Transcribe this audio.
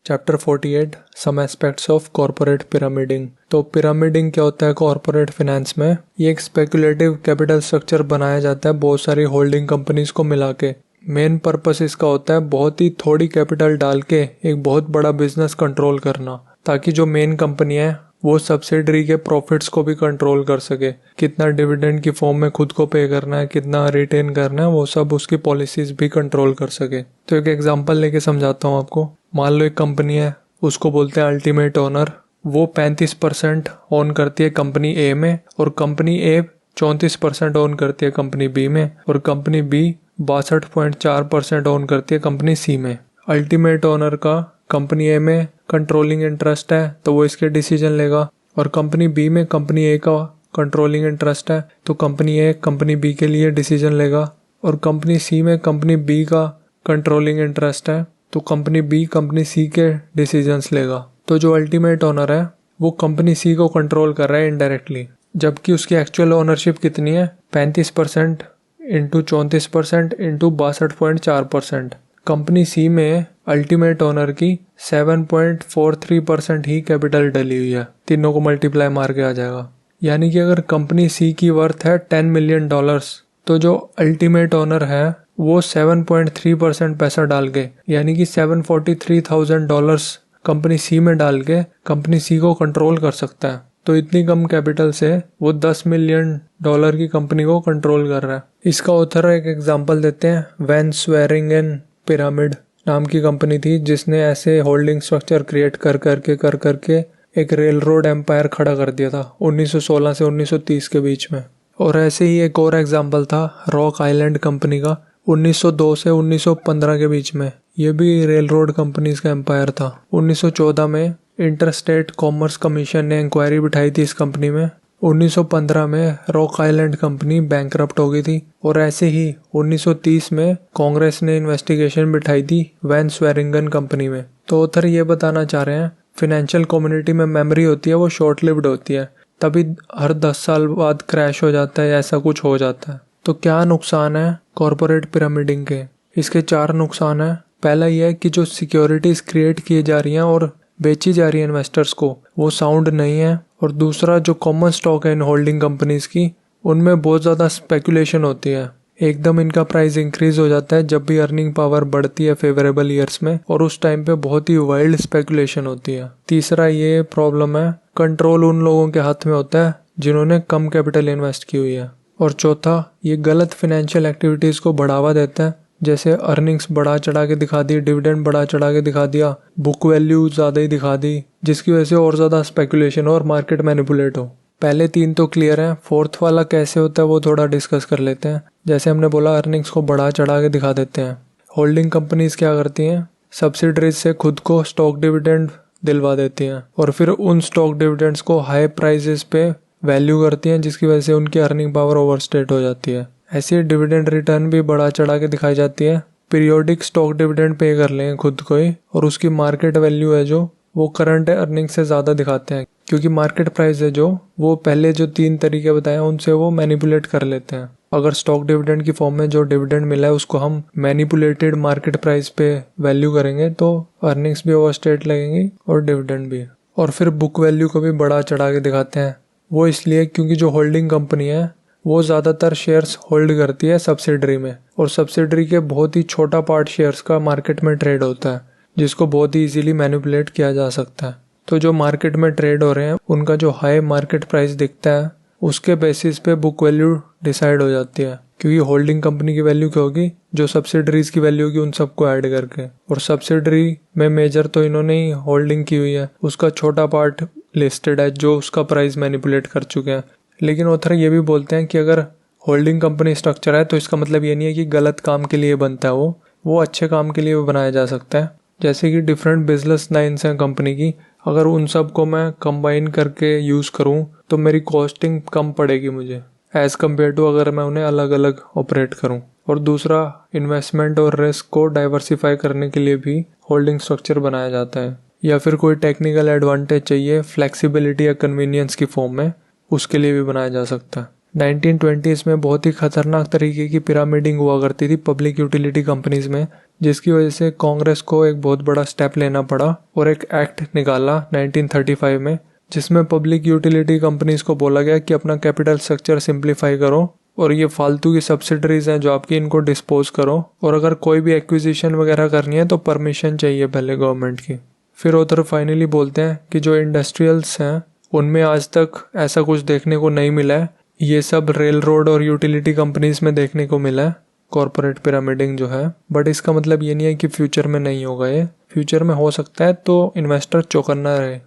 Chapter 48 some aspects of corporate pyramiding. तो pyramiding क्या होता है कॉर्पोरेट फाइनेंस में? ये एक स्पेकुलेटिव कैपिटल स्ट्रक्चर बनाया जाता है बहुत सारी होल्डिंग कंपनीज को मिला के। मेन पर्पस इसका होता है बहुत ही थोड़ी कैपिटल डाल के एक बहुत बड़ा बिजनेस कंट्रोल करना, ताकि जो मेन कंपनी है वो सब्सिडरी के प्रॉफिट्स को भी कंट्रोल कर सके। कितना डिविडेंड की फॉर्म में खुद को पे करना है, कितना रिटेन करना है, वो सब उसकी पॉलिसीज भी कंट्रोल कर सके। तो एक एग्जांपल लेके समझाता हूँ आपको। मान लो एक कंपनी है, उसको बोलते हैं अल्टीमेट ओनर। वो 35% ओन करती है कंपनी ए में, और कंपनी ए 34% ओन करती है कंपनी बी में, और कंपनी बी 62.4% ओन करती है कंपनी सी में। अल्टीमेट ओनर का कंपनी ए में कंट्रोलिंग इंटरेस्ट है तो वो इसके डिसीजन लेगा, और कंपनी बी में कंपनी ए का कंट्रोलिंग इंटरेस्ट है तो कंपनी ए कंपनी बी के लिए डिसीजन लेगा, और कंपनी सी में कंपनी बी का कंट्रोलिंग इंटरेस्ट है तो कंपनी बी कंपनी सी के डिसीजंस लेगा। तो जो अल्टीमेट ओनर है वो कंपनी सी को कंट्रोल कर रहा है इनडायरेक्टली, जबकि उसकी एक्चुअल ओनरशिप कितनी है? 35% इंटू 34% इंटू 62.4%। कंपनी सी में अल्टीमेट ओनर की 7.43% ही कैपिटल डली हुई है। तीनों को मल्टीप्लाई मार के आ जाएगा। यानी कि अगर कंपनी सी की वर्थ है $10 मिलियन, तो जो अल्टीमेट ओनर है वो 7.3% पैसा डाल के, यानी कि $743,000 कंपनी सी में डाल के कंपनी सी को कंट्रोल कर सकता है। तो इतनी कम कैपिटल से वो $10 मिलियन की कंपनी को कंट्रोल कर रहा है। इसका ऑथर एक एग्जांपल देते हैं। वैन स्वेरिंगन पिरामिड नाम की कंपनी थी जिसने ऐसे होल्डिंग स्ट्रक्चर क्रिएट कर करके एक रेल रोड एम्पायर खड़ा कर दिया था 1916 से 1930 के बीच में। और ऐसे ही एक और एग्जांपल था रॉक आइलैंड कंपनी का 1902 से 1915 के बीच में। ये भी रेल रोड कंपनीज का एम्पायर था। 1914 में इंटरस्टेट कॉमर्स कमीशन ने इंक्वायरी बिठाई थी इस कंपनी में। 1915 में रॉक आइलैंड कंपनी बैंकरप्ट हो गई थी, और ऐसे ही 1930 में कांग्रेस ने इन्वेस्टिगेशन बिठाई थी वैन स्वेरिंगन कंपनी में। तो ऑथर ये बताना चाह रहे हैं फाइनेंशियल कम्युनिटी में मेमोरी होती है वो शॉर्ट लिव्ड होती है, तभी हर 10 साल बाद क्रैश हो जाता है, ऐसा कुछ हो जाता है। तो क्या नुकसान है कॉर्पोरेट पिरामिडिंग के? इसके 4 नुकसान है। पहला यह है कि जो सिक्योरिटीज क्रिएट की जा रही हैं और बेची जा रही है इन्वेस्टर्स को, वो साउंड नहीं है। और दूसरा, जो कॉमन स्टॉक है इन होल्डिंग कंपनीज की, उनमें बहुत ज़्यादा स्पेकुलेशन होती है। एकदम इनका प्राइस इंक्रीज हो जाता है जब भी अर्निंग पावर बढ़ती है फेवरेबल ईयर्स में, और उस टाइम पे बहुत ही वाइल्ड स्पेकुलेशन होती है। तीसरा ये प्रॉब्लम है, कंट्रोल उन लोगों के हाथ में होता है जिन्होंने कम कैपिटल इन्वेस्ट की हुई है। और चौथा, ये गलत फाइनेंशियल एक्टिविटीज़ को बढ़ावा देता है, जैसे अर्निंग्स बढ़ा चढ़ा के दिखा दी, डिविडेंड बढ़ा चढ़ा के दिखा दिया, बुक वैल्यू ज़्यादा ही दिखा दी, जिसकी वजह से और ज़्यादा स्पेकुलेशन और मार्केट मैनिपुलेट हो। पहले 3 तो क्लियर हैं, 4th वाला कैसे होता है वो थोड़ा डिस्कस कर लेते हैं। जैसे हमने बोला, अर्निंग्स को बढ़ा चढ़ा के दिखा देते हैं। होल्डिंग कंपनीज क्या करती हैं? सब्सिडरीज से खुद को स्टॉक डिविडेंड दिलवा देती हैं, और फिर उन स्टॉक डिविडेंड्स को हाई प्राइसेस पे वैल्यू करती हैं, जिसकी वजह से उनकी अर्निंग पावर ओवरस्टेट हो जाती है। ऐसी डिविडेंड रिटर्न भी बढ़ा चढ़ा के दिखाई जाती है। पीरियोडिक स्टॉक डिविडेंड पे कर लेंगे खुद को ही, और उसकी मार्केट वैल्यू है जो वो करंट अर्निंग से ज़्यादा दिखाते हैं, क्योंकि मार्केट प्राइस है जो वो पहले जो 3 तरीके बताए उनसे वो मैनिपुलेट कर लेते हैं। अगर स्टॉक डिविडेंड की फॉर्म में जो डिविडेंड मिला है उसको हम मैनिपुलेटेड मार्केट प्राइस पे वैल्यू करेंगे तो अर्निंग्स भी ओवरस्टेट लगेंगी और डिविडेंड भी। और फिर बुक वैल्यू को भी बढ़ा चढ़ा के दिखाते हैं। वो इसलिए क्योंकि जो होल्डिंग कंपनी है वो ज़्यादातर शेयर्स होल्ड करती है सब्सिडरी में, और सब्सिडरी के बहुत ही छोटा पार्ट शेयर्स का मार्केट में ट्रेड होता है, जिसको बहुत ही इजीली मैनिपुलेट किया जा सकता है। तो जो मार्केट में ट्रेड हो रहे हैं उनका जो हाई मार्केट प्राइस दिखता है उसके बेसिस पे बुक वैल्यू डिसाइड हो जाती है, क्योंकि होल्डिंग कंपनी की वैल्यू क्या होगी? जो सब्सिडरीज की वैल्यू होगी उन सबको ऐड करके। और सब्सिडरी में मेजर तो इन्होंने ही होल्डिंग की हुई है, उसका छोटा पार्ट लिस्टेड है जो उसका प्राइस मैनिपुलेट कर चुके हैं। लेकिन ऑथर ये भी बोलते हैं कि अगर होल्डिंग कंपनी स्ट्रक्चर है तो इसका मतलब ये नहीं है कि गलत काम के लिए बनता है, वो अच्छे काम के लिए भी बनाया जा सकता है। जैसे कि डिफरेंट बिजनेस लाइन्स हैं कंपनी की, अगर उन सब को मैं कंबाइन करके यूज़ करूं तो मेरी कॉस्टिंग कम पड़ेगी मुझे एज़ कम्पेयर टू अगर मैं उन्हें अलग अलग ऑपरेट करूं। और दूसरा, इन्वेस्टमेंट और रिस्क को डाइवर्सिफाई करने के लिए भी होल्डिंग स्ट्रक्चर बनाया जाता है, या फिर कोई टेक्निकल एडवांटेज चाहिए फ्लेक्सिबिलिटी या कन्वीनियंस की फॉर्म में, उसके लिए भी बनाया जा सकता है। 1920s में बहुत ही खतरनाक तरीके की पिरामिडिंग हुआ करती थी पब्लिक यूटिलिटी कंपनीज में, जिसकी वजह से कांग्रेस को एक बहुत बड़ा स्टेप लेना पड़ा और एक एक्ट निकाला 1935 में, जिसमें पब्लिक यूटिलिटी कंपनीज को बोला गया कि अपना कैपिटल स्ट्रक्चर सिंप्लीफाई करो और ये फालतू की सब्सिडरीज हैं जो आपकी, इनको डिस्पोज करो, और अगर कोई भी एक्विजिशन वगैरह करनी है तो परमिशन चाहिए पहले गवर्नमेंट की। फिर ऑथर फाइनली बोलते हैं कि जो इंडस्ट्रियल्स हैं उनमें आज तक ऐसा कुछ देखने को नहीं मिला है, ये सब रेल रोड और यूटिलिटी कंपनीज में देखने को मिला है कॉरपोरेट पिरामिडिंग जो है। बट इसका मतलब ये नहीं है कि फ्यूचर में नहीं होगा, ये फ्यूचर में हो सकता है, तो इन्वेस्टर चौकन्ना रहे।